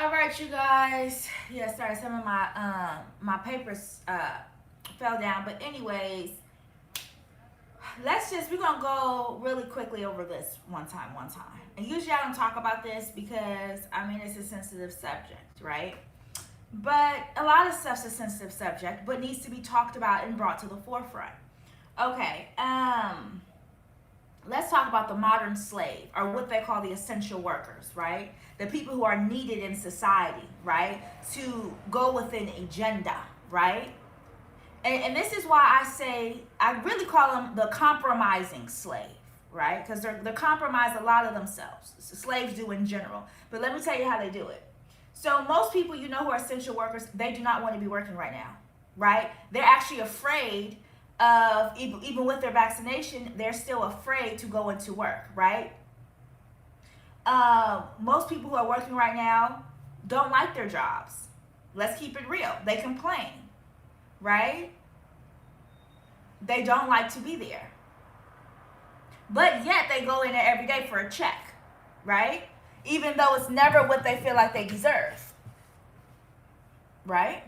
All right, you guys. Yeah, sorry, some of my papers fell down. But anyways, we're gonna go really quickly over this one time. And usually I don't talk about this because I mean it's a sensitive subject, right? But a lot of stuff's a sensitive subject, but needs to be talked about and brought to the forefront. Okay, let's talk about the modern slave, or what they call the essential workers, right? The people who are needed in society, right? To go with an agenda, right? And this is why I say, I really call them the compromising slave, right? Because they're compromised a lot of themselves. Slaves do in general. But let me tell you how they do it. So most people you know who are essential workers, they do not want to be working right now, right? They're actually afraid of, even with their vaccination, they're still afraid to go into work, right? Most people who are working right now don't like their jobs. Let's keep it real. They complain, right? They don't like to be there. But yet they go in there every day for a check, right? Even though it's never what they feel like they deserve, right?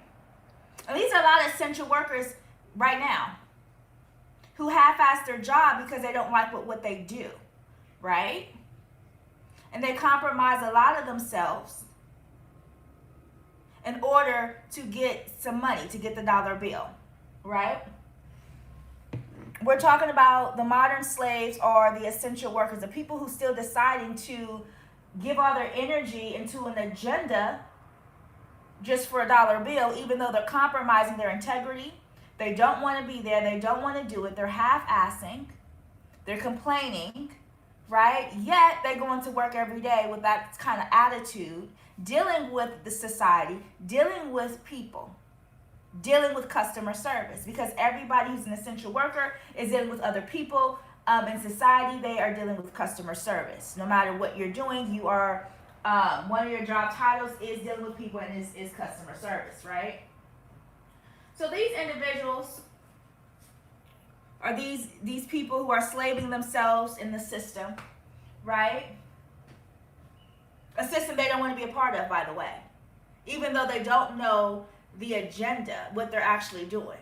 And these are a lot of essential workers right now who half-ass their job because they don't like what they do, right? And they compromise a lot of themselves in order to get some money, to get the dollar bill, right? We're talking about the modern slaves, or the essential workers, the people who still deciding to give all their energy into an agenda just for a dollar bill, even though they're compromising their integrity. They don't want to be there. They don't want to do it. They're half-assing. They're complaining, right? Yet they go into work every day with that kind of attitude, dealing with the society, dealing with people, dealing with customer service, because everybody who's an essential worker is dealing with other people. In society, they are dealing with customer service. No matter what you're doing, you are, one of your job titles is dealing with people, and is customer service, right? So these individuals are these people who are slaving themselves in the system, right? A system they don't want to be a part of, by the way, even though they don't know the agenda, what they're actually doing,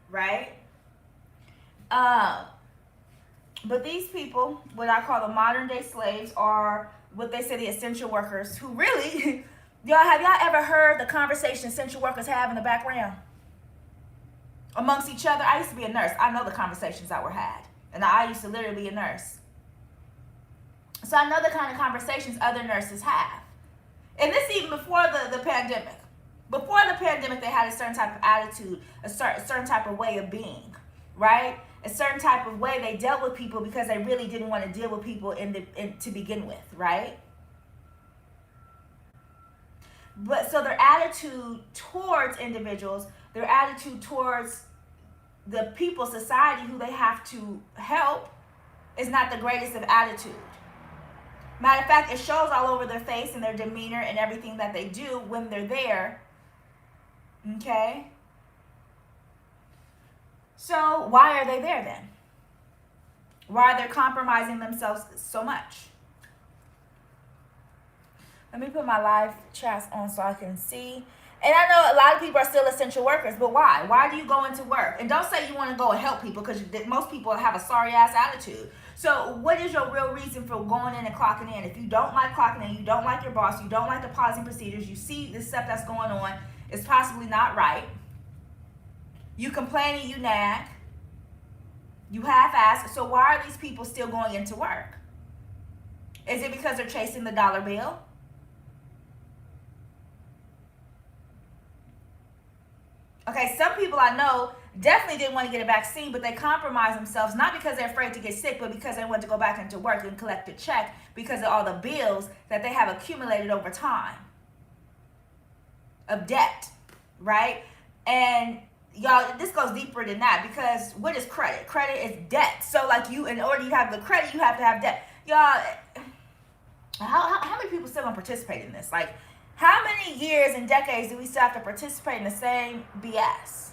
right? But these people, what I call the modern day slaves, are what they say the essential workers, who really, have y'all ever heard the conversation essential workers have in the background amongst each other? I used to be a nurse. I know the conversations that were had. And I used to literally be a nurse. So I know the kind of conversations other nurses have. And this even before the pandemic. Before the pandemic, they had a certain type of attitude, a certain type of way of being, right? A certain type of way they dealt with people because they really didn't want to deal with people to begin with, right? But so their attitude towards individuals, their attitude towards the people, society who they have to help, is not the greatest of attitude. Matter of fact, it shows all over their face and their demeanor and everything that they do when they're there. Okay? So why are they there then? Why are they compromising themselves so much? Let me put my live chats on so I can see. And I know a lot of people are still essential workers, but why? Why do you go into work? And don't say you want to go and help people, because most people have a sorry-ass attitude. So what is your real reason for going in and clocking in? If you don't like clocking in, you don't like your boss, you don't like the policy and procedures, you see the stuff that's going on, it's possibly not right. You complain and you nag. You half-ass. So why are these people still going into work? Is it because they're chasing the dollar bill? Okay, some people I know definitely didn't want to get a vaccine, but they compromise themselves, not because they're afraid to get sick, but because they want to go back into work and collect a check because of all the bills that they have accumulated over time of debt, right? And y'all, this goes deeper than that, because what is credit? Credit is debt. So like in order to have the credit, you have to have debt. Y'all, how many people still don't participate in this? Like, how many years and decades do we still have to participate in the same BS?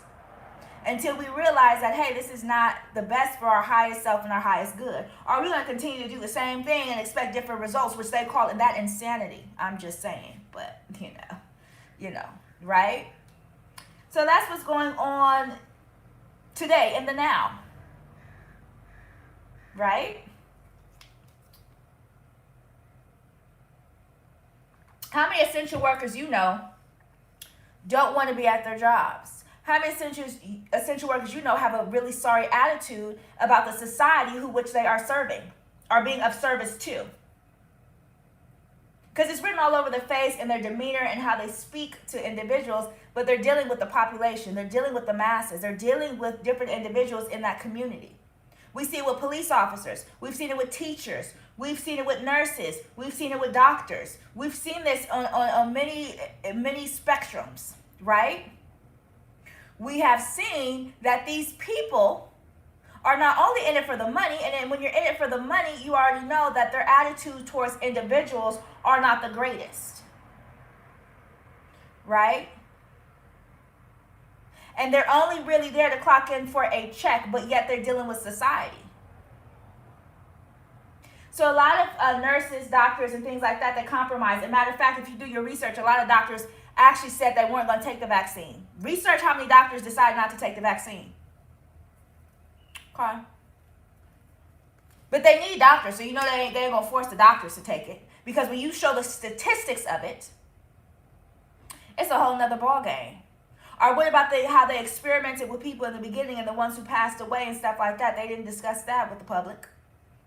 until we realize that, hey, this is not the best for our highest self and our highest good? Are we going to continue to do the same thing and expect different results, which they call it that insanity? I'm just saying, but you know, right? So that's what's going on today in the now, right? How many essential workers you know don't want to be at their jobs? How many essential workers you know have a really sorry attitude about the society which they are serving, are being of service to? Because it's written all over their face in their demeanor and how they speak to individuals, but they're dealing with the population. They're dealing with the masses. They're dealing with different individuals in that community. We see it with police officers. We've seen it with teachers. We've seen it with nurses. We've seen it with doctors. We've seen this on many spectrums, right? We have seen that these people are not only in it for the money, and then when you're in it for the money, you already know that their attitude towards individuals are not the greatest, right? And they're only really there to clock in for a check, but yet they're dealing with society. So a lot of nurses, doctors, and things like that, they compromise. As a matter of fact, if you do your research, a lot of doctors actually said they weren't going to take the vaccine. Research how many doctors decided not to take the vaccine. Okay. But they need doctors, so you know they ain't going to force the doctors to take it. Because when you show the statistics of it, it's a whole nother ball game. Or what about how they experimented with people in the beginning and the ones who passed away and stuff like that? They didn't discuss that with the public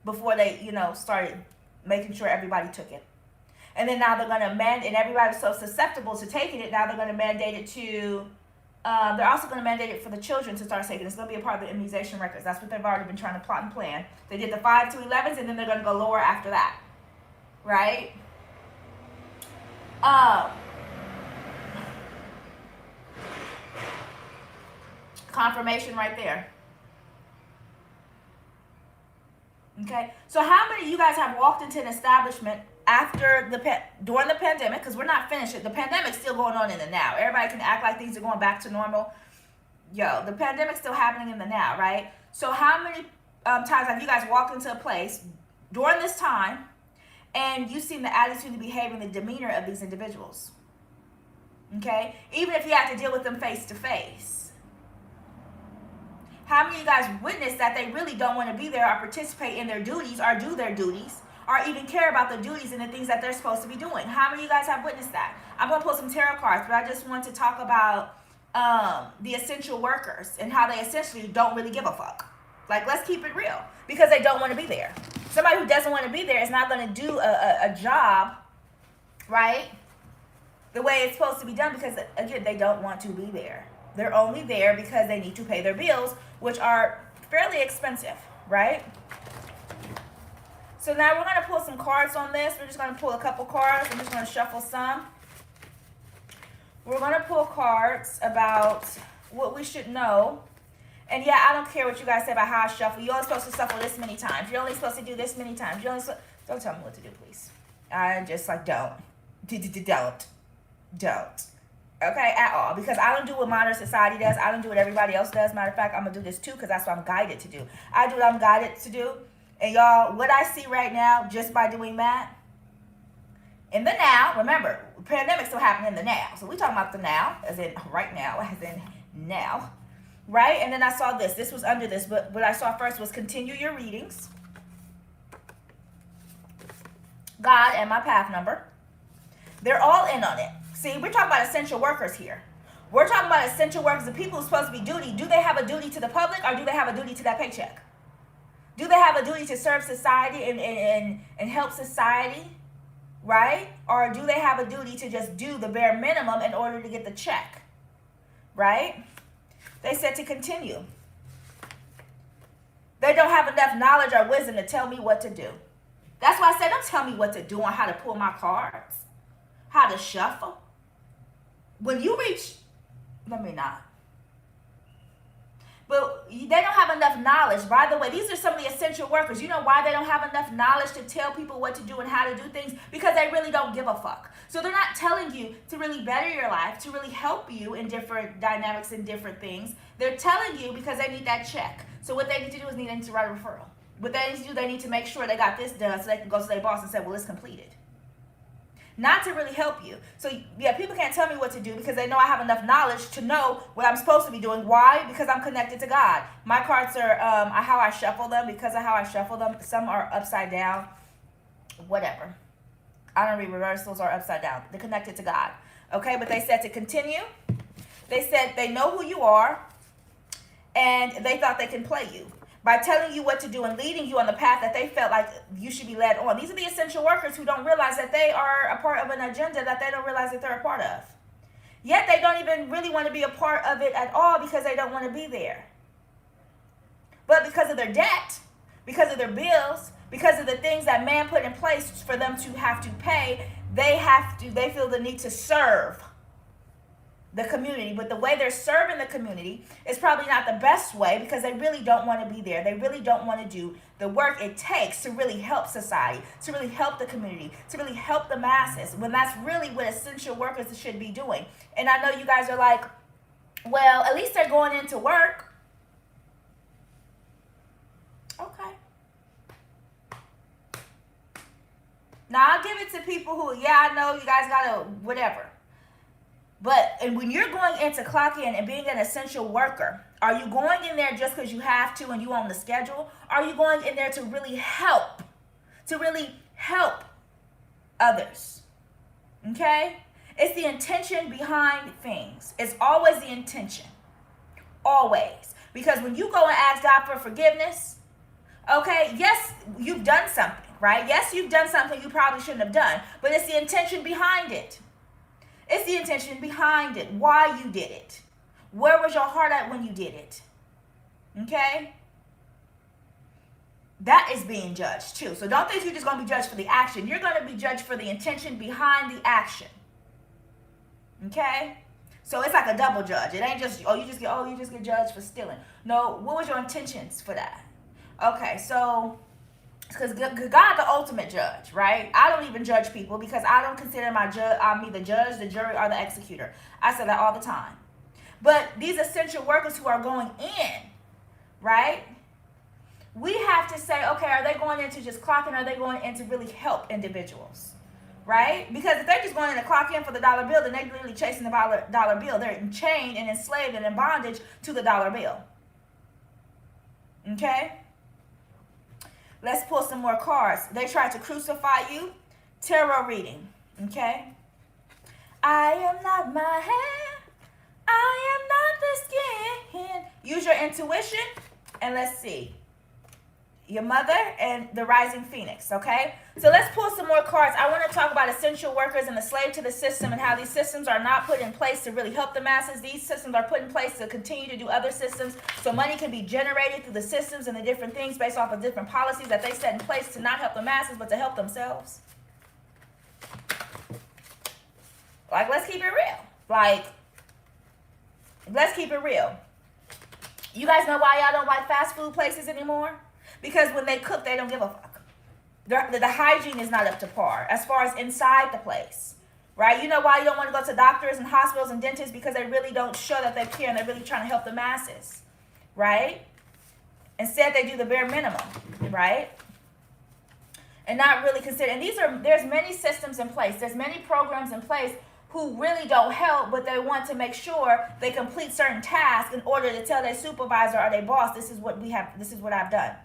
before they, started making sure everybody took it. And then now they're going to mandate, and everybody's so susceptible to taking it, now they're going to mandate it to, they're also going to mandate it for the children to start taking it. It's going to be a part of the immunization records. That's what they've already been trying to plot and plan. They did the 5 to 11s, and then they're going to go lower after that. Right? Confirmation right there. Okay, so how many of you guys have walked into an establishment during the pandemic? Because we're not finished. The pandemic's still going on in the now. Everybody can act like things are going back to normal. The pandemic's still happening in the now, right? So how many times have you guys walked into a place during this time and you've seen the attitude, the behavior, and the demeanor of these individuals? Okay, even if you have to deal with them face to face. How many of you guys witnessed that they really don't want to be there or participate in their duties or do their duties or even care about the duties and the things that they're supposed to be doing? How many of you guys have witnessed that? I'm going to pull some tarot cards, but I just want to talk about the essential workers and how they essentially don't really give a fuck. Like, let's keep it real, because they don't want to be there. Somebody who doesn't want to be there is not going to do a job, right, the way it's supposed to be done, because, again, they don't want to be there. They're only there because they need to pay their bills, which are fairly expensive, right? So now we're going to pull some cards on this. We're just going to pull a couple cards. I'm just going to shuffle some. We're going to pull cards about what we should know. And yeah, I don't care what you guys say about how I shuffle. You're only supposed to shuffle this many times. You're only supposed to do this many times. Don't tell me what to do, please. I just don't. Don't. Okay, at all. Because I don't do what modern society does. I don't do what everybody else does. Matter of fact, I'm going to do this too, because that's what I'm guided to do. I do what I'm guided to do. And y'all, what I see right now, just by doing that, in the now, remember, the pandemic's still happening in the now. So we're talking about the now, as in right now, as in now. Right? And then I saw this. This was under this. But what I saw first was continue your readings. God and my path number. They're all in on it. See, we're talking about essential workers here. We're talking about essential workers, the people who are supposed to be duty. Do they have a duty to the public, or do they have a duty to that paycheck? Do they have a duty to serve society and help society, right? Or do they have a duty to just do the bare minimum in order to get the check, right? They said to continue. They don't have enough knowledge or wisdom to tell me what to do. That's why I said, don't tell me what to do on how to pull my cards, how to shuffle. When you reach, let me not. But they don't have enough knowledge. By the way, these are some of the essential workers. You know why they don't have enough knowledge to tell people what to do and how to do things? Because they really don't give a fuck. So they're not telling you to really better your life, to really help you in different dynamics and different things. They're telling you because they need that check. So what they need to do is they need to write a referral. What they need to do, they need to make sure they got this done so they can go to their boss and say, well, it's completed. Not to really help you. So yeah, people can't tell me what to do because they know I have enough knowledge to know what I'm supposed to be doing. Why? Because I'm connected to God. My cards are how I shuffle them. Because of how I shuffle them, some are upside down. Whatever. I don't read reversals or upside down. They're connected to God. Okay, but they said to continue. They said they know who you are, and they thought they can play you by telling you what to do and leading you on the path that they felt like you should be led on. These are the essential workers who don't realize that they are a part of an agenda that they don't realize that they're a part of. Yet they don't even really want to be a part of it at all because they don't want to be there. But because of their debt, because of their bills, because of the things that man put in place for them to have to pay, they feel the need to serve the community. But the way they're serving the community is probably not the best way because they really don't want to be there. They really don't want to do the work it takes to really help society, to really help the community, to really help the masses, when that's really what essential workers should be doing. And I know you guys are like, well, at least they're going into work. Okay. Now I'll give it to people who, yeah, I know you guys gotta whatever. But and when you're going in to clock in and being an essential worker, are you going in there just because you have to and you on the schedule? Are you going in there to really help? To really help others? Okay? It's the intention behind things. It's always the intention. Always. Because when you go and ask God for forgiveness, okay, yes, you've done something, right? Yes, you've done something you probably shouldn't have done, but it's the intention behind it. It's the intention behind it, why you did it. Where was your heart at when you did it? Okay? That is being judged too. So don't think you're just going to be judged for the action. You're going to be judged for the intention behind the action. Okay? So it's like a double judge. It ain't just, you just get judged for stealing. No, what was your intentions for that? Okay, so because God the ultimate judge, right? I don't even judge people because I don't consider me the judge, the jury, or the executor. I say that all the time. But these essential workers who are going in, right? We have to say, okay, are they going in to just clock in, or are they going in to really help individuals? Right? Because if they're just going in to clock in for the dollar bill, then they're literally chasing the dollar bill. They're chained and enslaved and in bondage to the dollar bill. Okay? Let's pull some more cards. They tried to crucify you. Tarot reading. Okay? I am not my hair. I am not the skin. Use your intuition. And let's see. Your mother and the rising phoenix. Okay? So let's pull some more cards. I want to talk about essential workers and the slave to the system and how these systems are not put in place to really help the masses. These systems are put in place to continue to do other systems so money can be generated through the systems and the different things based off of different policies that they set in place to not help the masses but to help themselves. Like, let's keep it real. Like, let's keep it real. You guys know why y'all don't like fast food places anymore? Because when they cook, they don't give a fuck. The hygiene is not up to par as far as inside the place, right? You know why you don't want to go to doctors and hospitals and dentists? Because they really don't show that they care and they're really trying to help the masses, right? Instead, they do the bare minimum, right? And not really consider. And there's many systems in place. There's many programs in place who really don't help, but they want to make sure they complete certain tasks in order to tell their supervisor or their boss, this is what we have, this is what I've done.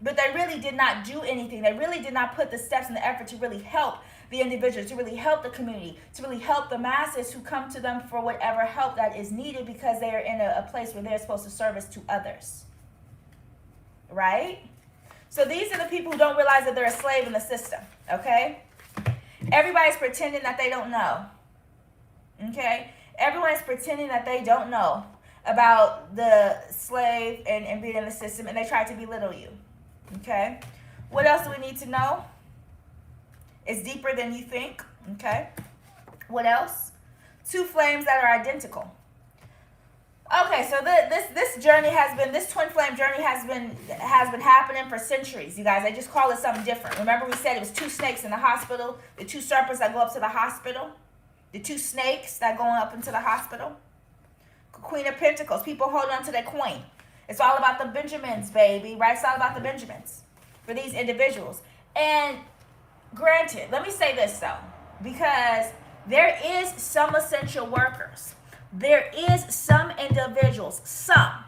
But they really did not do anything. They really did not put the steps and the effort to really help the individuals, to really help the community, to really help the masses who come to them for whatever help that is needed because they are in a place where they're supposed to service to others. Right? So these are the people who don't realize that they're a slave in the system. Okay? Everybody's pretending that they don't know. Okay? Everyone's pretending that they don't know about the slave and being in the system, and they try to belittle you. Okay? What else do we need to know? It's deeper than you think. Okay? What else? Two flames that are identical. Okay, so this journey has been, this twin flame journey has been happening for centuries, you guys. They just call it something different. Remember we said it was two snakes in the hospital, the two serpents that go up to the hospital, the two snakes that go up into the hospital. Queen of Pentacles, people holding on to their queen. It's all about the Benjamins, baby, right? It's all about the Benjamins for these individuals. And granted, let me say this though, because there is some essential workers. There is some individuals, some,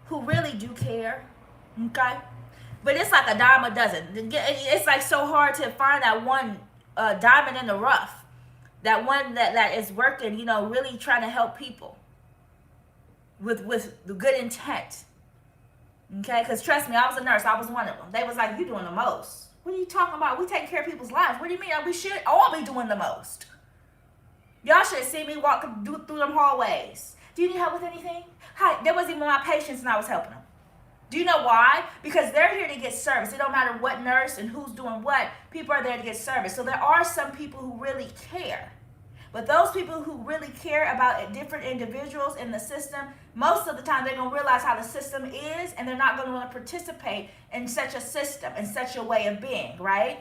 who really do care, okay? But it's like a dime a dozen. It's like so hard to find that one diamond in the rough, that one that is working, you know, really trying to help people with the good intent, okay? Because trust me, I was a nurse. I was one of them. They was like, you doing the most. What are you talking about? We taking care of people's lives. What do you mean? We should all be doing the most. Y'all should have seen me walk through them hallways. Do you need help with anything? Hi, there wasn't even my patients and I was helping them. Do you know why? Because they're here to get service. It don't matter what nurse and who's doing what. People are there to get service. So there are some people who really care. But those people who really care about different individuals in the system, most of the time they're going to realize how the system is, and they're not going to want to participate in such a system, in such a way of being, right?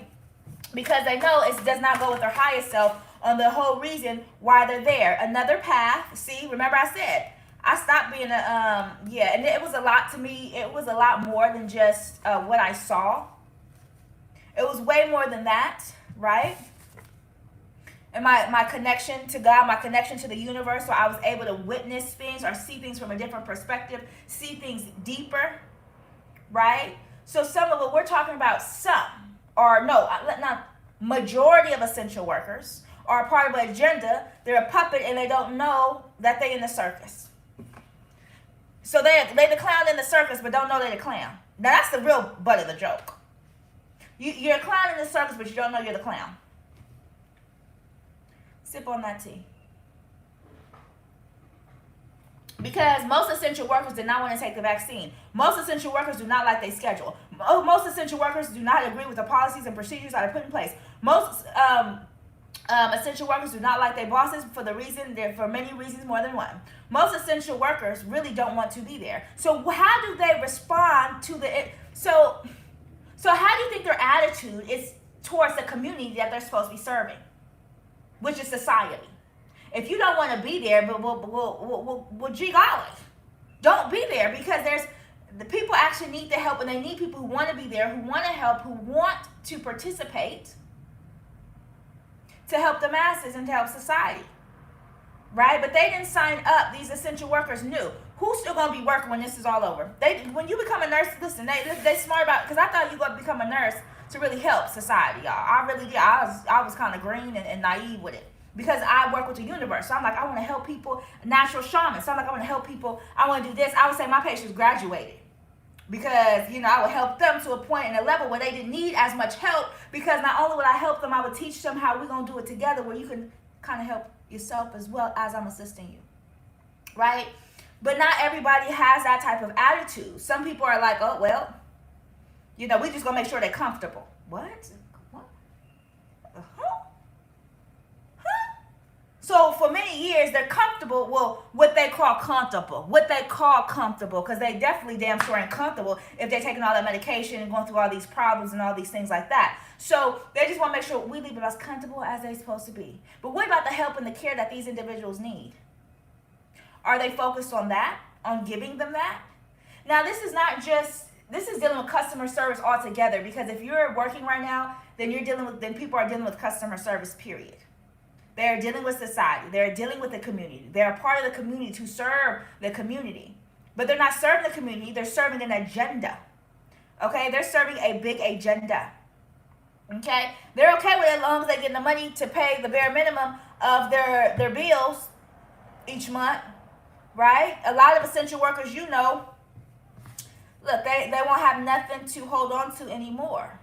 Because they know it does not go with their highest self on the whole reason why they're there. Another path. See, remember I said, I stopped being and it was a lot to me. It was a lot more than just what I saw. It was way more than that, right? And my connection to God, my connection to the universe, so I was able to witness things or see things from a different perspective, see things deeper, right? So some of what we're talking about, some, or no, not majority of essential workers are a part of an agenda. They're a puppet and they don't know that they're in the circus. So they the clown in the circus but don't know they're the clown. Now that's the real butt of the joke. You're a clown in the circus but you don't know you're the clown. Sip on that tea. Because most essential workers did not want to take the vaccine. Most essential workers do not like their schedule. Most essential workers do not agree with the policies and procedures that are put in place. Most essential workers do not like their bosses for many reasons, more than one. Most essential workers really don't want to be there. So how do they respond to the so how do you think their attitude is towards the community that they're supposed to be serving, which is society? If you don't want to be there, but well, gee golly, don't be there, because the people actually need the help, and they need people who want to be there, who want to help, who want to participate, to help the masses and to help society, right? But they didn't sign up. These essential workers knew who's still gonna be working when this is all over. When you become a nurse, listen, they smart about, because I thought you were gonna become a nurse to really help society, y'all. I really did. I was kind of green and naive with it, because I work with the universe. So I'm like, I want to help people, natural shaman. So I'm like, I want to help people. I want to do this. I would say my patients graduated, because, you know, I would help them to a point and a level where they didn't need as much help, because not only would I help them, I would teach them how we're going to do it together, where you can kind of help yourself as well as I'm assisting you, right? But not everybody has that type of attitude. Some people are like, oh, well, you know, we just going to make sure they're comfortable. What? So for many years, they're comfortable, well, what they call comfortable, because they definitely damn sure ain't comfortable if they're taking all that medication and going through all these problems and all these things like that. So they just want to make sure we leave them as comfortable as they're supposed to be. But what about the help and the care that these individuals need? Are they focused on that, on giving them that? Now, this is dealing with customer service altogether, because if you're working right now, then people are dealing with customer service, period. They're dealing with society. They're dealing with the community. They're a part of the community to serve the community. But they're not serving the community. They're serving an agenda. Okay? They're serving a big agenda. Okay? They're okay with it as long as they get the money to pay the bare minimum of their bills each month. Right? A lot of essential workers, you know, look, they won't have nothing to hold on to anymore.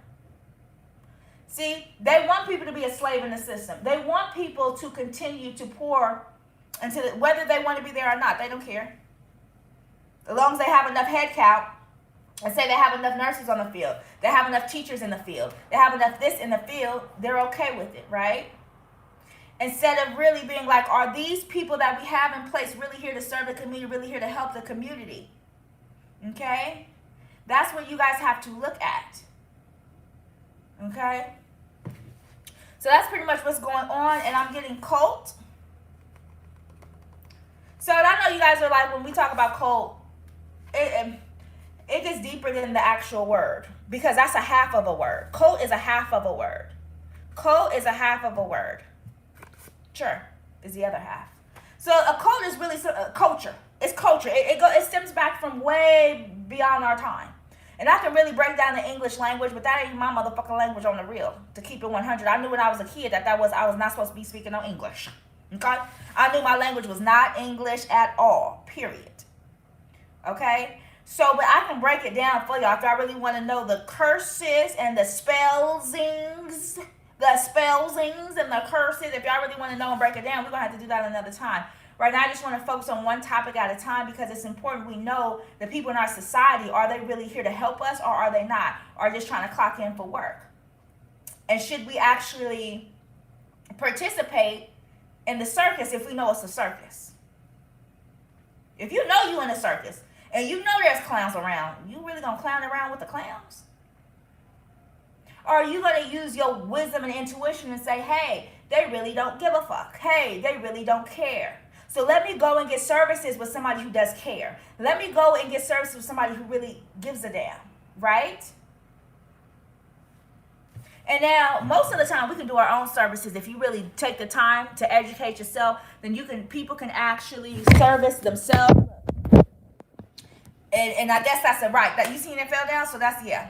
See, they want people to be a slave in the system. They want people to continue to pour into whether they want to be there or not. They don't care. As long as they have enough head count, and say they have enough nurses on the field, they have enough teachers in the field, they have enough this in the field, they're okay with it, right? Instead of really being like, are these people that we have in place really here to serve the community, really here to help the community? Okay? That's what you guys have to look at. Okay? So that's pretty much what's going on, and I'm getting cult. So I know you guys are like, when we talk about cult, it gets deeper than the actual word, because that's a half of a word. Cult is a half of a word. Cult is a half of a word. Sure, is the other half. So a cult is really culture. It's culture. It stems back from way beyond our time. And I can really break down the English language, but that ain't my motherfucking language on the real. To keep it 100, I knew when I was a kid that I was not supposed to be speaking no English. Okay? I knew my language was not English at all. Period. Okay? So, but I can break it down for y'all if y'all really want to know the curses and the spellsings. The spellsings and the curses. If y'all really want to know and break it down, we're going to have to do that another time. Right now, I just want to focus on one topic at a time, because it's important we know the people in our society, are they really here to help us, or are they not? Or just trying to clock in for work? And should we actually participate in the circus if we know it's a circus? If you know you in a circus and you know there's clowns around, you really gonna clown around with the clowns? Or are you gonna use your wisdom and intuition and say, hey, they really don't give a fuck. Hey, they really don't care. So let me go and get services with somebody who does care. Let me go and get services with somebody who really gives a damn, right? And now, most of the time, we can do our own services. If you really take the time to educate yourself, then people can actually service themselves. And I guess that's right. That you seen it fell down, so that's, yeah.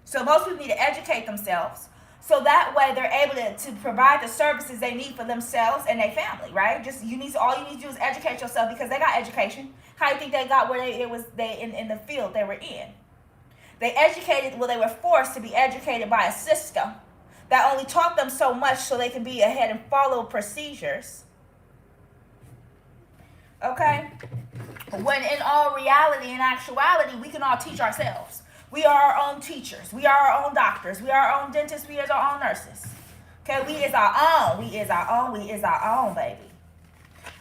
So most people need to educate themselves, so that way they're able to provide the services they need for themselves and their family, right? All you need to do is educate yourself, because they got education. How do you think they got where they in the field they were in? They educated, well, they were forced to be educated by a system that only taught them so much so they can be ahead and follow procedures. Okay? When in all reality, in actuality, we can all teach ourselves. We are our own teachers. We are our own doctors. We are our own dentists. We are our own nurses. Okay, we is our own. We is our own. We is our own, baby.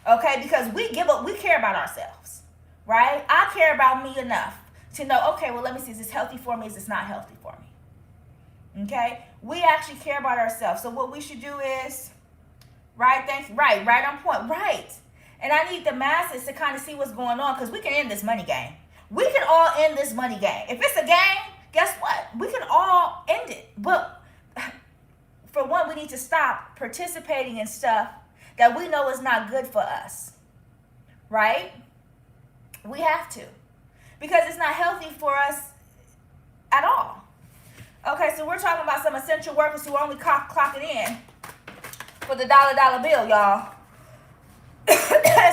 Okay, because we care about ourselves, right? I care about me enough to know, okay, well, let me see, is this healthy for me? Is this not healthy for me? Okay, we actually care about ourselves. So what we should do is, right on point, right. And I need the masses to kind of see what's going on, because we can end this money game. We can all end this money game. If it's a game, guess what? We can all end it. But for one, we need to stop participating in stuff that we know is not good for us. Right? We have to. Because it's not healthy for us at all. Okay, so we're talking about some essential workers who are only clocking in for the dollar bill, y'all.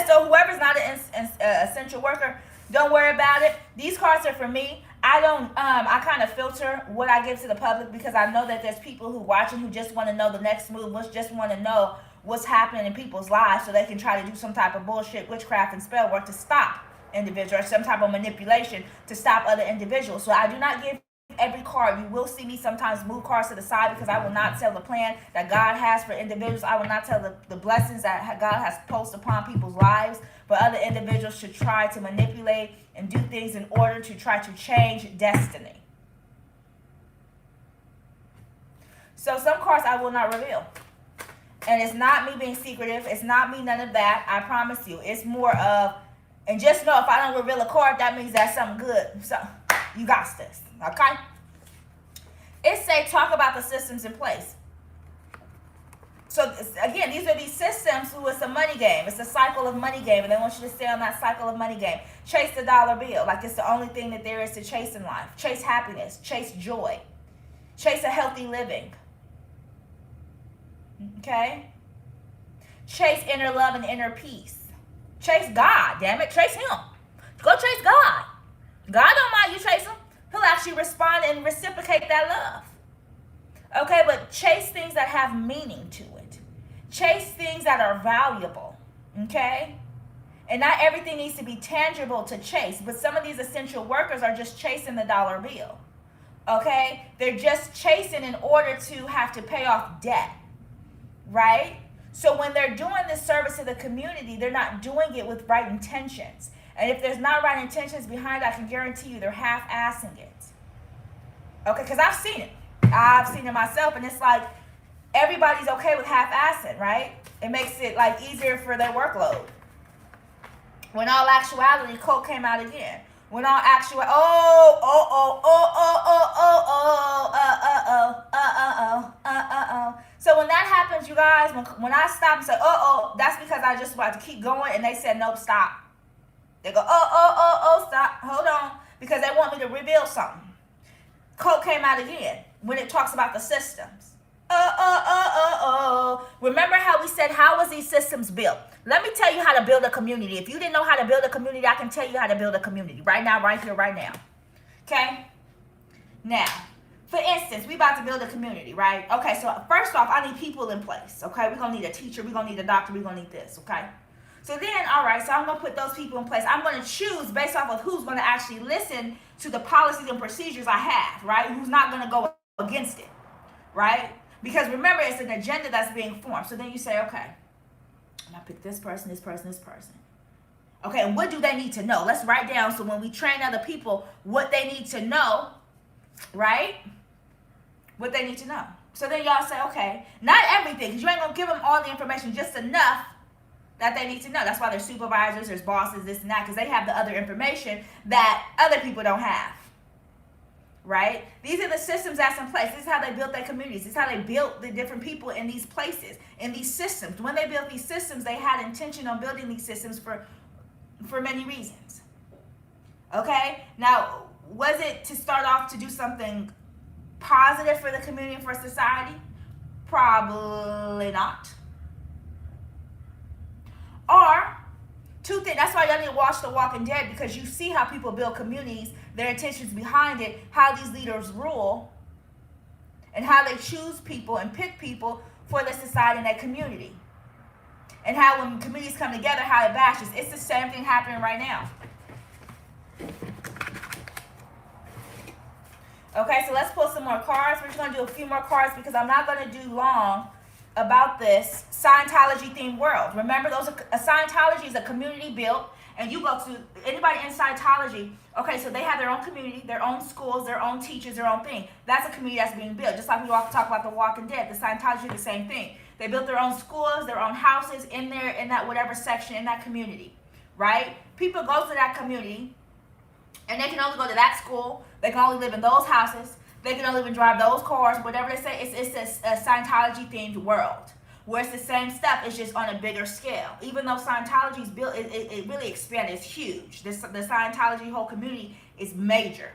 So whoever's not an essential worker, don't worry about it. These cards are for me. I kind of filter what I give to the public, because I know that there's people who watching who just want to know the next move, just want to know what's happening in people's lives, so they can try to do some type of bullshit, witchcraft, and spell work to stop individuals, or some type of manipulation to stop other individuals. So I do not give every card. You will see me sometimes move cards to the side, because I will not tell the plan that God has for individuals. I will not tell the blessings that God has posted upon people's lives, but other individuals should try to manipulate and do things in order to try to change destiny. So some cards I will not reveal. And it's not me being secretive. It's not me, none of that. I promise you. It's more of, and just know if I don't reveal a card, that means that's something good. So you got this. Okay? It say talk about the systems in place. So again, these are these systems who it's a money game. It's a cycle of money game, and they want you to stay on that cycle of money game. Chase the dollar bill, like it's the only thing that there is to chase in life. Chase happiness, chase joy, chase a healthy living. Okay? Chase inner love and inner peace. Chase God, damn it, chase him. Go chase God. God don't mind you chase him. He'll actually respond and reciprocate that love. Okay, but chase things that have meaning to it. Chase things that are valuable. Okay? And not everything needs to be tangible to chase. But some of these essential workers are just chasing the dollar bill. Okay? They're just chasing in order to have to pay off debt. Right? So when they're doing this service to the community, they're not doing it with right intentions. And if there's not right intentions behind it, I can guarantee you they're half-assing it. Okay, because I've seen it. I've seen it myself, and it's like everybody's okay with half-assing, right? It makes it like easier for their workload. When all actuality, Coke came out again. When all actual, So when that happens, you guys, when I stop and say, that's because I just want to keep going, and they said, nope, stop. They go, stop, hold on, because they want me to reveal something. Coke came out again when it talks about the systems. Remember how we said, how was these systems built? Let me tell you how to build a community. If you didn't know how to build a community, I can tell you how to build a community right now, right here, right now. Okay? Now, for instance, we about to build a community, right? Okay, so first off, I need people in place, okay? We're going to need a teacher. We're going to need a doctor. We're going to need this, okay? So then, all right, so I'm going to put those people in place. I'm going to choose based off of who's going to actually listen to the policies and procedures I have, right? Who's not going to go against it, right? Because remember, it's an agenda that's being formed. So then you say, okay, I'm going to pick this person, this person, this person. Okay, and what do they need to know? Let's write down so when we train other people, what they need to know, right? What they need to know. So then y'all say, okay, not everything, because you ain't going to give them all the information, just enough that they need to know. That's why there's supervisors, there's bosses, this and that, because they have the other information that other people don't have. Right? These are the systems that's in place. This is how they built their communities. This is how they built the different people in these places, in these systems. When they built these systems, they had intention on building these systems for many reasons. Okay? Now, was it to start off to do something positive for the community and for society? Probably not. Or, two things. That's why y'all need to watch The Walking Dead, because you see how people build communities, their intentions behind it, how these leaders rule, and how they choose people and pick people for the society and their community. And how when communities come together, how it bashes. It's the same thing happening right now. Okay, so let's pull some more cards. We're just going to do a few more cards because I'm not going to do long about this Scientology themed world. Remember, Scientology is a community built, and you go to anybody in Scientology, okay, so they have their own community, their own schools, their own teachers, their own thing. That's a community that's being built. Just like we talk about The Walking Dead, the Scientology is the same thing. They built their own schools, their own houses in there, in that whatever section, in that community, right? People go to that community, and they can only go to that school. They can only live in those houses. They can only even drive those cars, whatever they say. It's a Scientology-themed world where it's the same stuff. It's just on a bigger scale. Even though Scientology is built, it really expanded. It's huge. The Scientology whole community is major,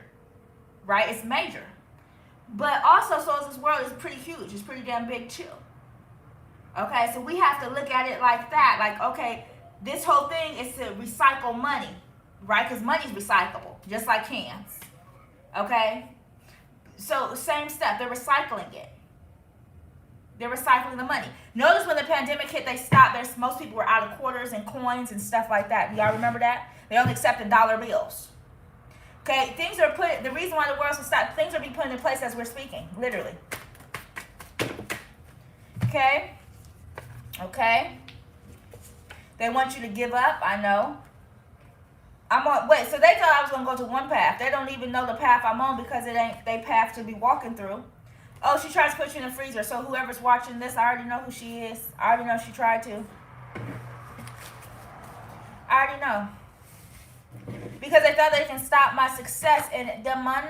right? It's major. But also, so is this world is pretty huge. It's pretty damn big, too. Okay, so we have to look at it like that. Like, okay, this whole thing is to recycle money, right? Because money's recyclable, just like cans. Okay? So, same stuff. They're recycling it. They're recycling the money. Notice when the pandemic hit, they stopped. Most people were out of quarters and coins and stuff like that. Do y'all remember that? They only accepted dollar bills. Okay? Things are put, the reason why the world's stopped, things are being put into place as we're speaking. Literally. Okay? Okay? They want you to give up. I know. Wait, so they thought I was going to go to one path. They don't even know the path I'm on because it ain't their path to be walking through. Oh, she tries to put you in the freezer. So whoever's watching this, I already know who she is. I already know she tried to. I already know. Because they thought they can stop my success and the money.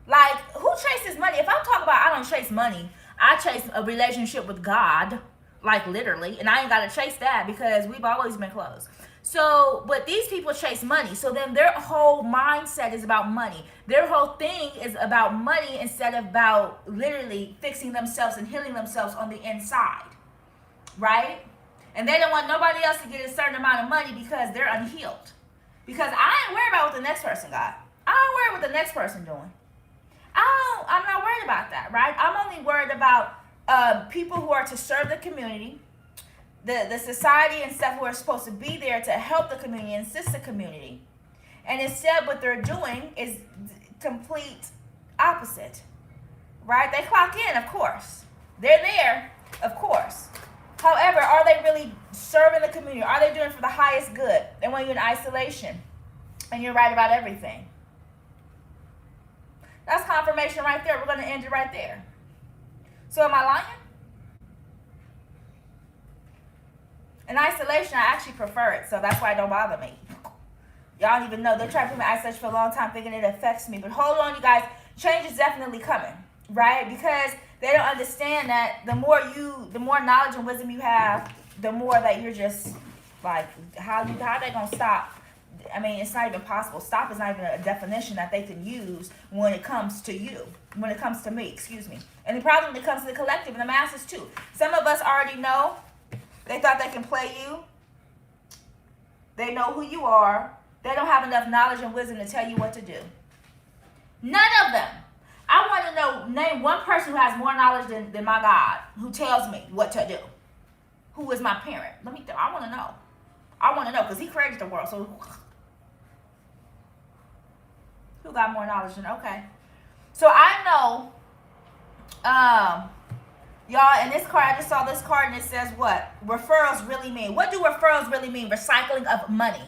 Like, who chases money? If I'm talking about I don't chase money, I chase a relationship with God. Like, literally. And I ain't got to chase that because we've always been close. So, but these people chase money. So then their whole mindset is about money. Their whole thing is about money instead of about literally fixing themselves and healing themselves on the inside. Right? And they don't want nobody else to get a certain amount of money because they're unhealed. Because I ain't worried about what the next person got. I don't worry what the next person doing. I'm not worried about that, right? I'm only worried about people who are to serve the community, the society and stuff who are supposed to be there to help the community and assist the community. And instead what they're doing is complete opposite, right? They clock in, of course. They're there, of course. really serving the community? Are they doing it for the highest good? And when you're in isolation and you're right about everything. That's confirmation right there. We're going to end it right there. So am I lying? In isolation, I actually prefer it, so that's why it don't bother me. Y'all don't even know. They're trying to put me in isolation for a long time thinking it affects me. But hold on, you guys. Change is definitely coming, right? Because they don't understand that the more knowledge and wisdom you have, the more that you're just like, how they going to stop? I mean, it's not even possible. Stop is not even a definition that they can use when it comes to you, when it comes to me, excuse me. And the problem when it comes to the collective and the masses too. Some of us already know. They thought they can play you. They know who you are. They don't have enough knowledge and wisdom to tell you what to do. None of them. I want to know, name one person who has more knowledge than my God, who tells me what to do. Who is my parent? I want to know. I want to know because he created the world. So who got more knowledge than, okay. So I know, y'all, in this card, I just saw this card and it says what? Referrals really mean. What do referrals really mean? Recycling of money.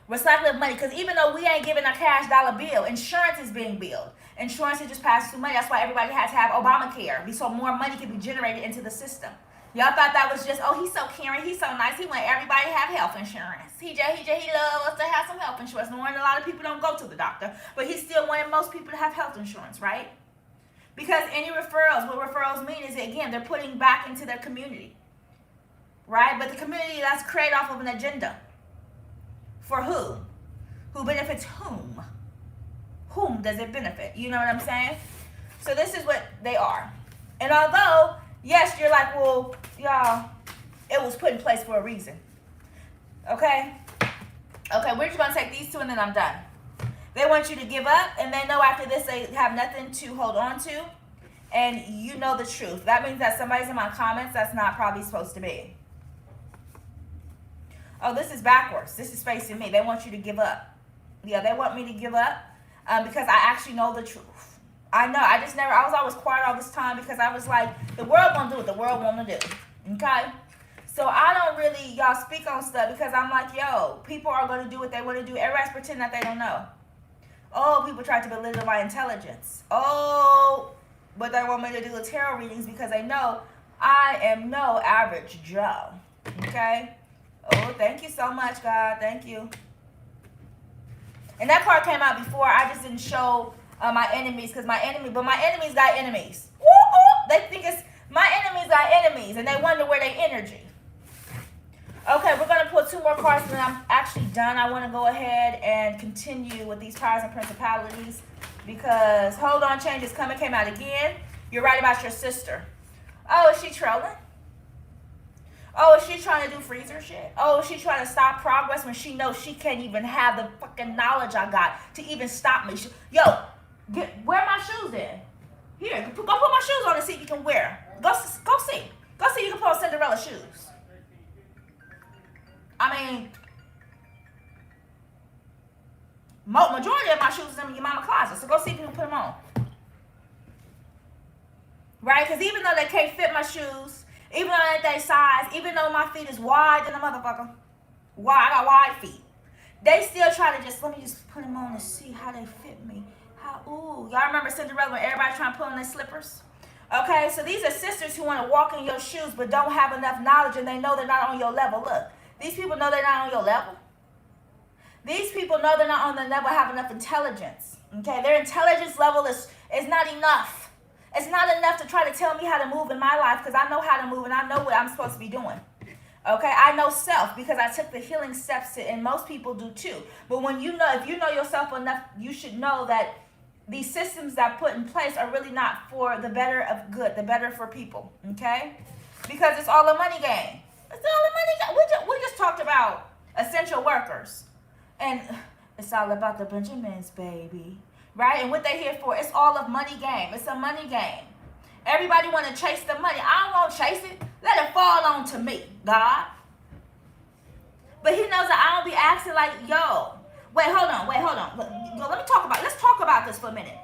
Recycling of money. Because even though we ain't giving a cash dollar bill, insurance is being billed. Insurance is just passing through money. That's why everybody has to have Obamacare. So more money can be generated into the system. Y'all thought that was just, oh, he's so caring, he's so nice. He want everybody to have health insurance. He loves us to have some health insurance. Knowing a lot of people don't go to the doctor, but he still wanted most people to have health insurance, right? Because any referrals, what referrals mean is, again, they're putting back into their community, right? But the community that's created off of an agenda. For who? Who benefits whom? Whom does it benefit? You know what I'm saying? So this is what they are. And although, yes, you're like, well, y'all, it was put in place for a reason. Okay? Okay, we're just going to take these two and then I'm done. They want you to give up, and they know after this they have nothing to hold on to, and you know the truth. That means that somebody's in my comments that's not probably supposed to be. Oh, this is backwards. This is facing me. They want you to give up. Yeah, they want me to give up because I actually know the truth. I know. I was always quiet all this time because I was like, the world won't do what the world want to do. Okay? So I don't really, y'all, speak on stuff because I'm like, yo, people are going to do what they want to do. Everybody's pretending that they don't know. Oh, people try to belittle my intelligence. Oh, but they want me to do the tarot readings because they know I am no average Joe. Okay? Oh, thank you so much, God. Thank you. And that card came out before. I just didn't show my enemies because my enemies got enemies. Woo-hoo! They think it's my enemies got enemies and they wonder where they energy. Okay, we're going to pull two more cards and then I'm actually done. I want to go ahead and continue with these powers and principalities because, hold on, change is coming, came out again. You're right about your sister. Oh, is she trolling? Oh, is she trying to do freezer shit? Oh, is she trying to stop progress when she knows she can't even have the fucking knowledge I got to even stop me? Wear my shoes then. Here, go put my shoes on and see if you can wear. Go see. Go see if you can put on Cinderella shoes. I mean, majority of my shoes is in your mama's closet, so go see if you can put them on. Right? Because even though they can't fit my shoes, even though they're that size, even though my feet is wide than a motherfucker, I got wide feet, they still try to let me just put them on and see how they fit me. Y'all remember Cinderella when everybody trying to put on their slippers? Okay, so these are sisters who want to walk in your shoes but don't have enough knowledge and they know they're not on your level. Look. These people know they're not on your level. These people know they're not on the level, have enough intelligence. Okay, their intelligence level is not enough. It's not enough to try to tell me how to move in my life because I know how to move and I know what I'm supposed to be doing. Okay, I know self because I took the healing steps and most people do too. But if you know yourself enough, you should know that these systems that put in place are really not for the better of good, the better for people. Okay, because it's all a money game. It's all the money. We just talked about essential workers. And it's all about the Benjamins, baby. Right? And what they here for, it's all a money game. It's a money game. Everybody want to chase the money. I don't want to chase it. Let it fall on to me, God. But he knows that I don't be asking like, yo, wait, hold on. Let's talk about this for a minute.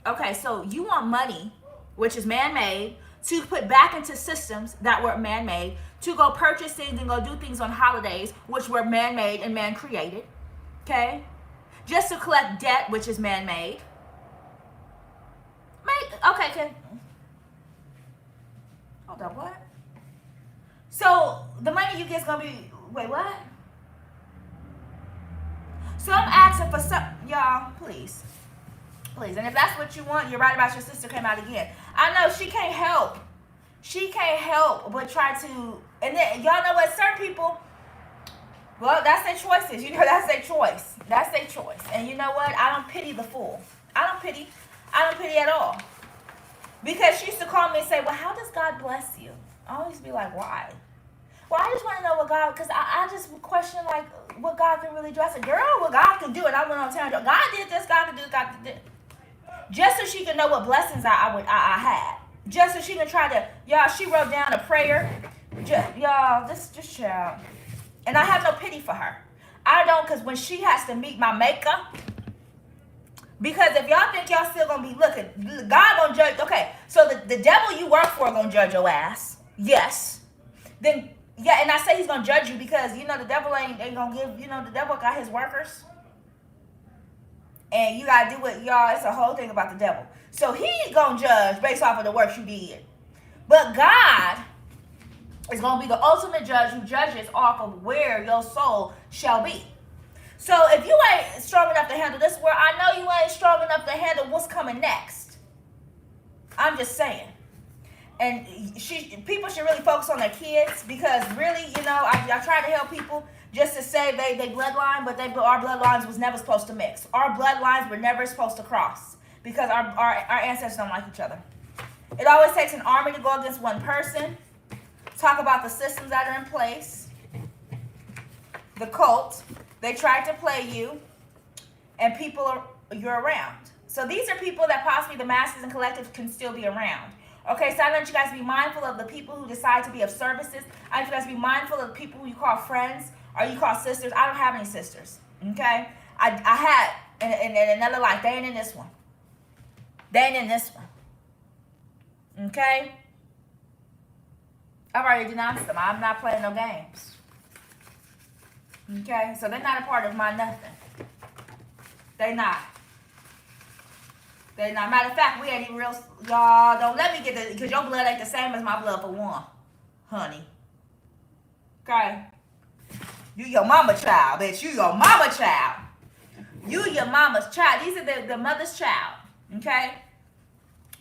Okay, so you want money, which is man-made, to put back into systems that were man-made, to go purchase things and go do things on holidays, which were man-made and man-created, okay? Just to collect debt, which is man-made. Okay. Hold on, what? So the money you get is gonna be, wait, what? So I'm asking for some, y'all, please. And if that's what you want, you're right about your sister came out again. I know she can't help. She can't help but try to, and then y'all know what, certain people, well, that's their choices. You know, that's their choice. That's their choice. And you know what? I don't pity the fool. I don't pity at all. Because she used to call me and say, well, how does God bless you? I always be like, why? Well, I just want to know what God, because I just question, like, what God can really do. I said, girl, what God can do. And I went on telling her, God did this, God can do this, God can do this. Just so she could know what blessings I had. Just so she can try to, y'all, she wrote down a prayer. Y'all, this child. And I have no pity for her. I don't, because when she has to meet my maker, because if y'all think y'all still going to be looking, God going to judge. Okay, so the devil you work for going to judge your ass. Yes. Then, yeah, and I say he's going to judge you because, you know, the devil ain't going to give, you know, the devil got his workers. And you got to do what, y'all, it's a whole thing about the devil. So he going to judge based off of the work you did. But God is going to be the ultimate judge who judges off of where your soul shall be. So if you ain't strong enough to handle this world, I know you ain't strong enough to handle what's coming next. I'm just saying. And people should really focus on their kids because really, you know, I try to help people just to say they bloodline, but our bloodlines was never supposed to mix. Our bloodlines were never supposed to cross because our ancestors don't like each other. It always takes an army to go against one person. Talk about the systems that are in place. The cult. They tried to play you, and you're around. So these are people that possibly the masses and collectives can still be around. Okay, so I want you guys to be mindful of the people who decide to be of services. I want you guys to be mindful of the people who you call friends or you call sisters. I don't have any sisters, okay? I had in another life. They ain't in this one. They ain't in this one, okay? I've already denounced them. I'm not playing no games. Okay, so they're not a part of my nothing. They not. Matter of fact, we ain't even real. Y'all don't let me get the, because your blood ain't the same as my blood for one, honey. Okay, you your mama child, bitch. You your mama child. You your mama's child. These are the mother's child. Okay.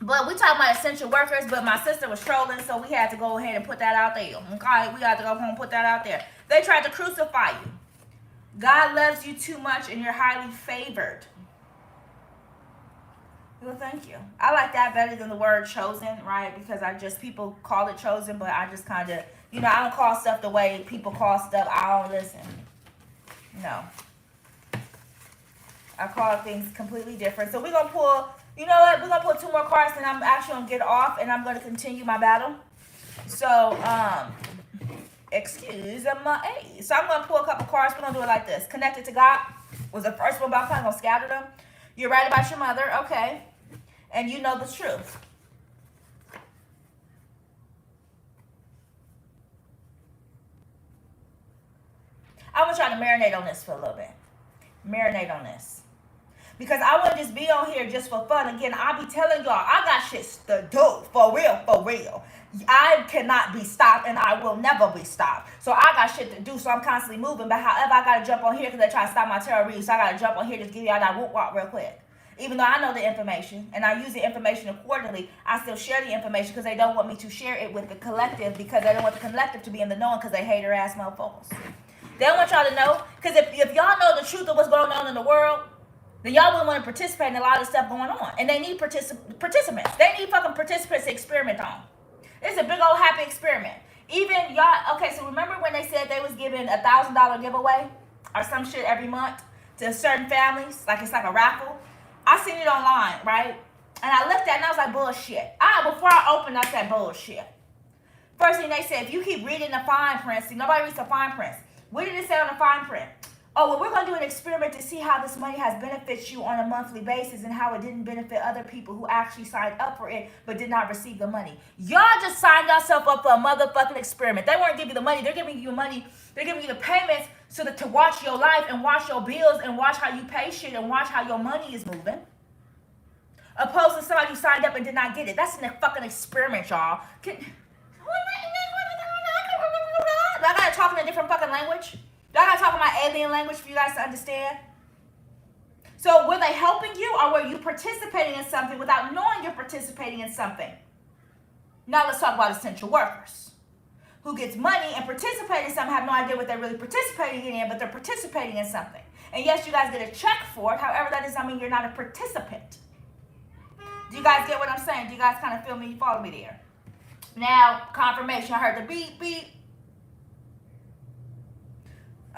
But we talking about essential workers, but my sister was trolling, so we had to go ahead and put that out there. Okay, we got to go home and put that out there. They tried to crucify you. God loves you too much, and you're highly favored. Well, thank you. I like that better than the word chosen, right? Because people call it chosen, but I just kind of, you know, I don't call stuff the way people call stuff. I don't listen. No. I call things completely different. So we're going to pull, you know what? We're going to pull 2 more cards, and I'm actually going to get off, and I'm going to continue my battle. So, excuse me. So I'm going to pull a couple cards. We're going to do it like this. Connected to God was the first one, but I'm probably going to scatter them. You're right about your mother. Okay. And you know the truth. I want y'all to marinate on this for a little bit. Marinate on this. Because I wouldn't just be on here just for fun. Again, I be telling y'all, I got shit to do. For real, for real. I cannot be stopped, and I will never be stopped. So I got shit to do, so I'm constantly moving. But however, I got to jump on here because they try to stop my tarot reading. So I got to jump on here to give y'all that whoop walk real quick. Even though I know the information, and I use the information accordingly, I still share the information because they don't want me to share it with the collective because they don't want the collective to be in the knowing because they hater-ass motherfuckers. They don't want y'all to know because if y'all know the truth of what's going on in the world, then y'all wouldn't want to participate in a lot of stuff going on. And they need participants. They need fucking participants to experiment on. It's a big old happy experiment. Even y'all, okay, so remember when they said they was giving $1,000 giveaway or some shit every month to certain families? Like it's like a raffle. I seen it online, right? And I looked at it and I was like, bullshit. Before I opened, I said bullshit. First thing they said, if you keep reading the fine print, see, nobody reads the fine print. What did it say on the fine print? oh, well, we're going to do an experiment to see how this money has benefited you on a monthly basis and how it didn't benefit other people who actually signed up for it but did not receive the money. Y'all just signed yourself up for a motherfucking experiment. They weren't giving you the money. They're giving you money. They're giving you the payments so that to watch your life and watch your bills and watch how you pay shit and watch how your money is moving. Opposed to somebody who signed up and did not get it. That's a fucking experiment, y'all. I gotta talk in a different fucking language? I gotta talk in my alien language for you guys to understand? So were they helping you, or were you participating in something without knowing you're participating in something? Now let's talk about essential workers who gets money and participate in something, have no idea what they're really participating in, but they're participating in something. And yes, you guys get a check for it. However, that does not mean you're not a participant. Do you guys get what I'm saying? Do you guys kind of feel me? You follow me there? Now, confirmation. I heard the beep, beep.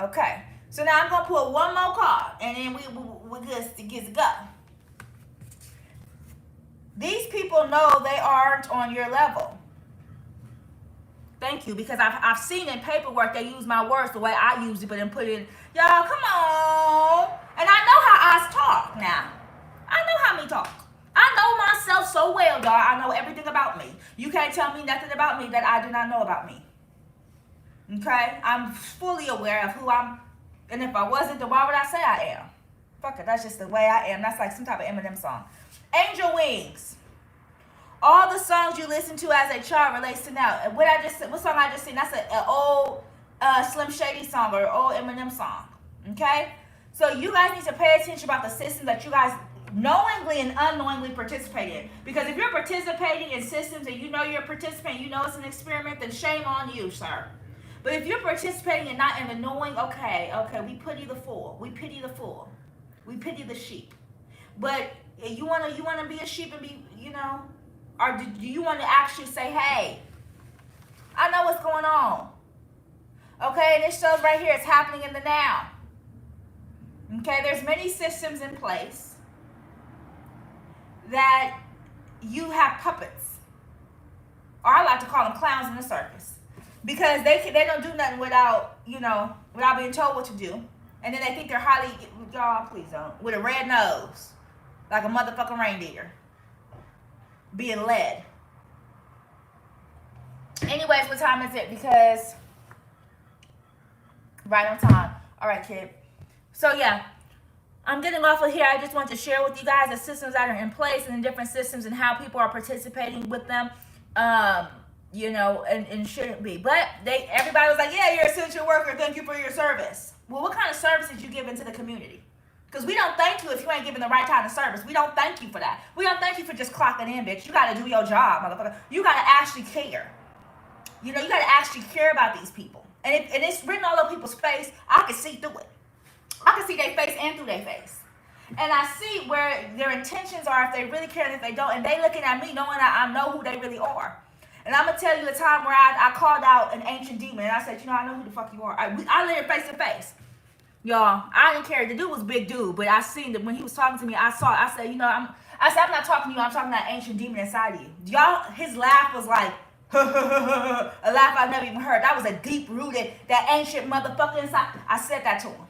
Okay. So now I'm going to pull one more card, and then we're good to get to go. These people know they aren't on your level. Thank you, because I've seen in paperwork they use my words the way I use it, but then put it in. Y'all, come on. And I know how I talk now. I know how me talk. I know myself so well, y'all. I know everything about me. You can't tell me nothing about me that I do not know about me. Okay? I'm fully aware of who I'm. And if I wasn't, then why would I say I am? Fuck it, that's just the way I am. That's like some type of Eminem song. Angel Wings. All the songs you listen to as a child relates to now. And what song I just seen? That's an old Slim Shady song or an old Eminem song. Okay? So you guys need to pay attention about the system that you guys knowingly and unknowingly participate in. Because if you're participating in systems and you know you're participating, you know it's an experiment, then shame on you, sir. But if you're participating and not in the knowing, okay, we pity the fool. We pity the fool. We pity the sheep. But you wanna be a sheep and be, or do you want to actually say, hey, I know what's going on. Okay, and it shows right here, it's happening in the now. Okay, there's many systems in place that you have puppets. Or I like to call them clowns in the circus. Because they don't do nothing without being told what to do. And then they think they're highly, y'all, please don't, with a red nose. Like a motherfucking reindeer. Being led. Anyways, what time is it? Because right on time. All right, kid. So, yeah. I'm getting off of here. I just want to share with you guys the systems that are in place and the different systems and how people are participating with them. And shouldn't be. But everybody was like, yeah, you're an essential worker. Thank you for your service. Well, what kind of service did you give into the community? Because we don't thank you if you ain't giving the right kind of service. We don't thank you for that. We don't thank you for just clocking in, bitch. You got to do your job, motherfucker. You got to actually care. You got to actually care about these people. And it's written all over people's face. I can see through it. I can see their face and through their face. And I see where their intentions are, if they really care and if they don't. And they looking at me knowing that I know who they really are. And I'm going to tell you a time where I called out an ancient demon. And I said, I know who the fuck you are. I lived face to face. Y'all, I didn't care. The dude was a big dude. But I seen that when he was talking to me, I said, I'm not talking to you. I'm talking to that ancient demon inside of you. Y'all, his laugh was like, a laugh I've never even heard. That was a deep-rooted, that ancient motherfucker inside. I said that to him.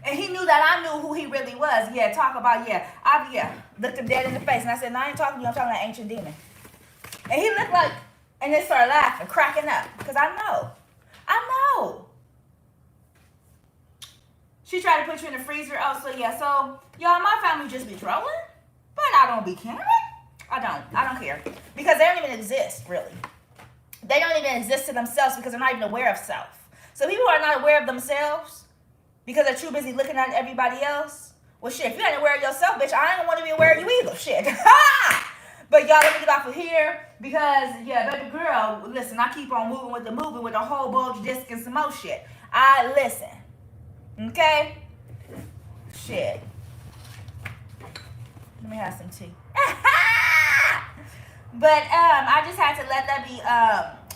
And he knew that I knew who he really was. Yeah, talk about, looked him dead in the face. And I said, no, I ain't talking to you. I'm talking to that ancient demon. And he looked like, and then started laughing, cracking up. Because I know. She tried to put you in the freezer. Oh, so yeah. So, y'all, my family just be trolling. But I don't be caring. I don't care. Because they don't even exist, really. They don't even exist to themselves because they're not even aware of self. So people who are not aware of themselves because they're too busy looking at everybody else. Well, shit, if you ain't aware of yourself, bitch, I ain't want to be aware of you either. Shit. But y'all, let me get off of here because, baby girl, listen, I keep on moving with the whole bulge disc and some more shit. I listen. Okay? Shit. Let me have some tea. But I just had to let that be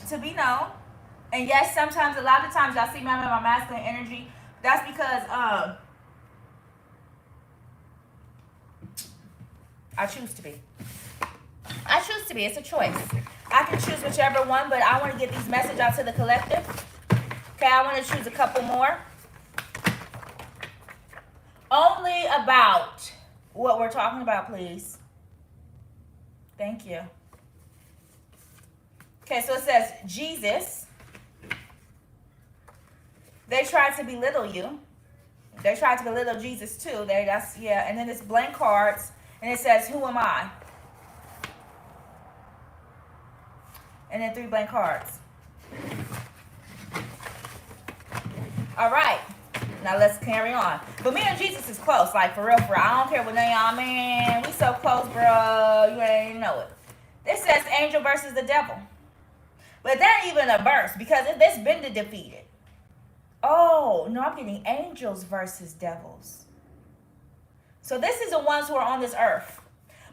to be known. And yes, sometimes, a lot of times, y'all see me having my masculine energy. That's because I choose to be. It's a choice. I can choose whichever one, but I want to get these messages out to the collective. Okay, I want to choose a couple more. Only about what we're talking about, please. Thank you. Okay, so it says, Jesus, they tried to belittle you. They tried to belittle Jesus too. And then it's blank cards, and it says, who am I? And then 3 blank cards. All right. Now let's carry on. But me and Jesus is close, like for real. I don't care what name y'all, man. We so close, bro. You ain't even know it. This says angel versus the devil. But that ain't even a verse because it's been defeated. Oh, no, I'm getting angels versus devils. So this is the ones who are on this earth.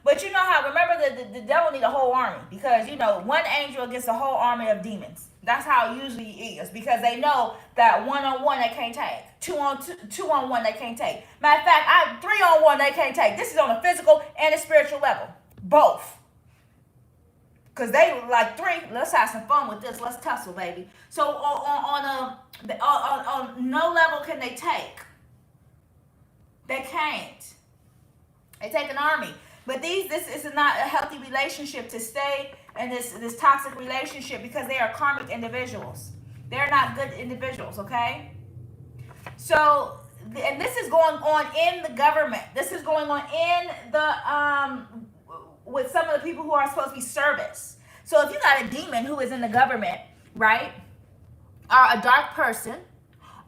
But you know how, remember the devil need a whole army. Because, you know, one angel against a whole army of demons. That's how it usually is. Because they know that 1-on-1 they can't take. 2-on-1 they can't take. Matter of fact, 3-on-1 they can't take. This is on a physical and a spiritual level. Both. Because they like 3, let's have some fun with this. Let's tussle, baby. So on no level can they take. They can't. They take an army. But this is not a healthy relationship to stay in this toxic relationship because they are karmic individuals. They're not good individuals, okay? So, and this is going on in the government. This is going on in the, with some of the people who are supposed to be service. So if you got a demon who is in the government, right? Or a dark person,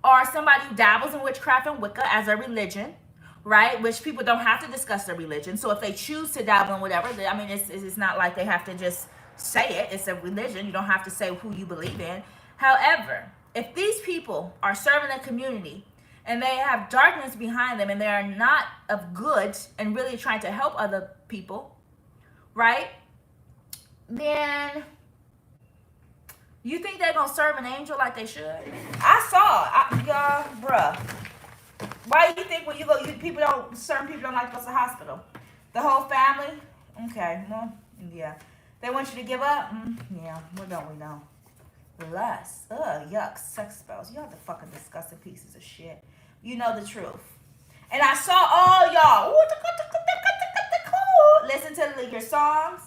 or somebody who dabbles in witchcraft and Wicca as a religion, right? Which people don't have to discuss their religion. So if they choose to dabble in whatever, I mean, it's not like they have to just say it. It's a religion. You don't have to say who you believe in. However, if these people are serving a community and they have darkness behind them and they are not of good and really trying to help other people, right? Then you think they're going to serve an angel like they should? Y'all, bruh. Why do you think when you go, certain people don't like to go to the hospital? The whole family? Okay, well, yeah. They want you to give up? Yeah, what don't we know? Lust. Ugh, yuck, sex spells. Y'all the fucking disgusting pieces of shit. You know the truth. And I saw all y'all. Listen to your songs.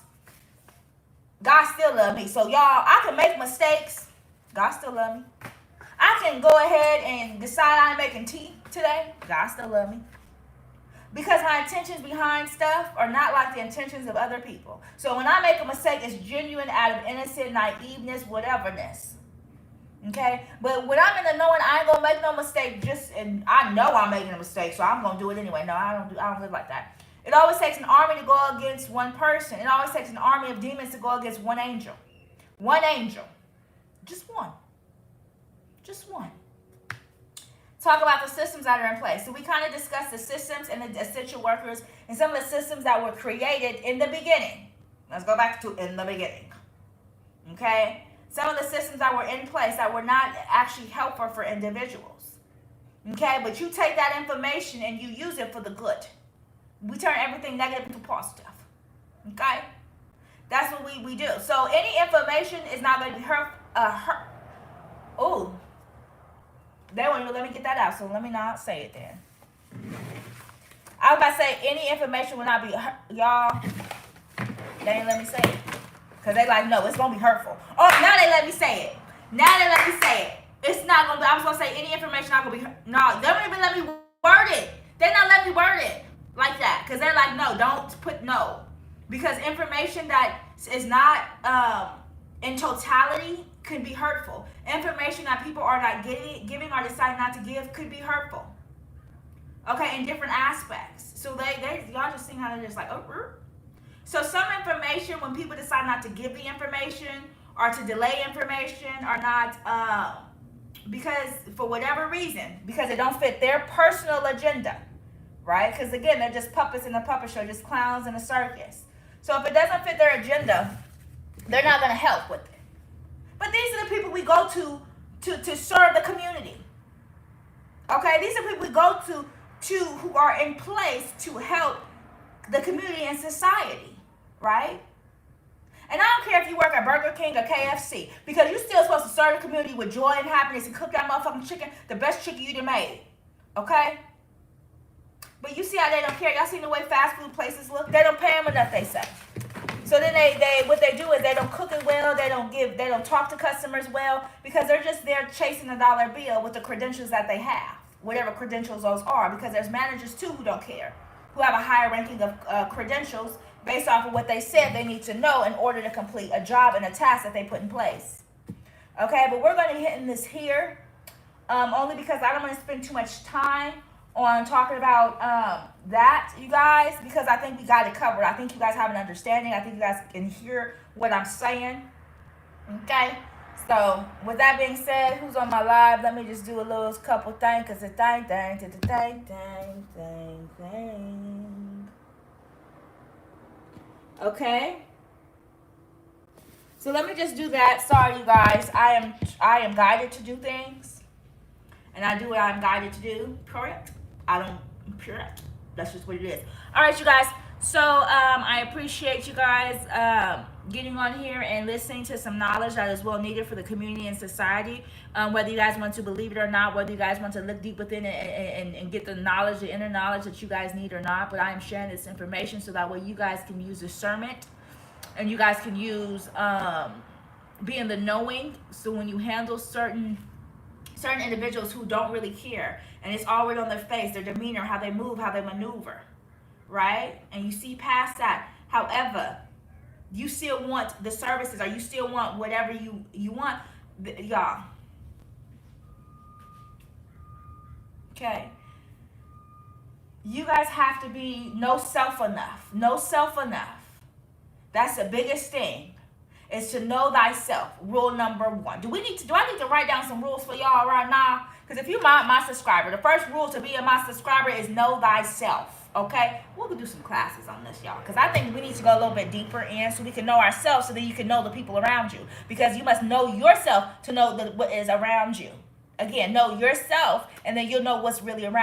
God still love me. So y'all, I can make mistakes. God still love me. I can go ahead and decide I'm making tea today. God still love me. Because my intentions behind stuff are not like the intentions of other people. So when I make a mistake, it's genuine out of innocent naiveness, whateverness. Okay? But when I'm in the knowing I ain't gonna make no mistake, and I know I'm making a mistake, so I'm gonna do it anyway. No, I don't live like that. It always takes an army to go against one person. It always takes an army of demons to go against one angel. One angel. Just one. Just one. Talk about the systems that are in place. So we kind of discussed the systems and the essential workers and some of the systems that were created in the beginning. Let's go back to in the beginning. Okay? Some of the systems that were in place that were not actually helpful for individuals. Okay? But you take that information and you use it for the good. We turn everything negative into positive. Okay? That's what we do. So any information is not going to be Oh. They won't even let me get that out, so let me not say it then. I was about to say any information will not be y'all. They didn't let me say it. Because they like, no, it's going to be hurtful. Oh, now they let me say it. Now they let me say it. It's not going to be, I was going to say any information not going to be, no, they don't even let me word it. They're not letting me word it like that. Because they're like, no, don't put no. Because information that is not in totality could be hurtful. Information that people are not giving or deciding not to give could be hurtful. Okay, in different aspects. So y'all just seeing how they're just like, So some information, when people decide not to give the information or to delay information or not, because for whatever reason, because it don't fit their personal agenda, right? Because again, they're just puppets in a puppet show, just clowns in a circus. So if it doesn't fit their agenda, they're not going to help with it. But these are the people we go to serve the community. Okay, these are people we go to who are in place to help the community and society, right? And I don't care if you work at Burger King or KFC, because you're still supposed to serve the community with joy and happiness and cook that motherfucking chicken, the best chicken you done made. Okay? But you see how they don't care. Y'all seen the way fast food places look? They don't pay them enough, they say. So then they what they do is they don't cook it well, they don't talk to customers well, because they're just there chasing the dollar bill with the credentials that they have, whatever credentials those are, because there's managers too who don't care, who have a higher ranking of credentials based off of what they said they need to know in order to complete a job and a task that they put in place. Okay, but we're going to hit in this here, only because I don't want to spend too much time on talking about that, you guys, because I think we got it covered. I think you guys have an understanding. I think you guys can hear what I'm saying. Okay, so with that being said, who's on my live? Let me just do a little couple things, because the thing. Okay, so let me just do that. Sorry, you guys. I am guided to do things, and I do what I'm guided to do. Correct? Correct. That's just what it is. All right, you guys. So I appreciate you guys getting on here and listening to some knowledge that is well needed for the community and society. Whether you guys want to believe it or not, whether you guys want to look deep within it and get the knowledge, the inner knowledge that you guys need or not. But I am sharing this information so that way you guys can use discernment, and you guys can use being the knowing. So when you handle certain individuals who don't really care, and it's already on their face, their demeanor, how they move, how they maneuver, right? And you see past that. However, you still want the services, or you still want whatever you want, y'all. Okay. You guys have to be no self enough. No self enough. That's the biggest thing. Is to know thyself. Rule number 1. Do I need to write down some rules for y'all right now? Because if you're my subscriber, the first rule to being my subscriber is know thyself. Okay? We'll do some classes on this, y'all. Because I think we need to go a little bit deeper in, so we can know ourselves, so that you can know the people around you. Because you must know yourself to know what is around you. Again, know yourself, and then you'll know what's really around you.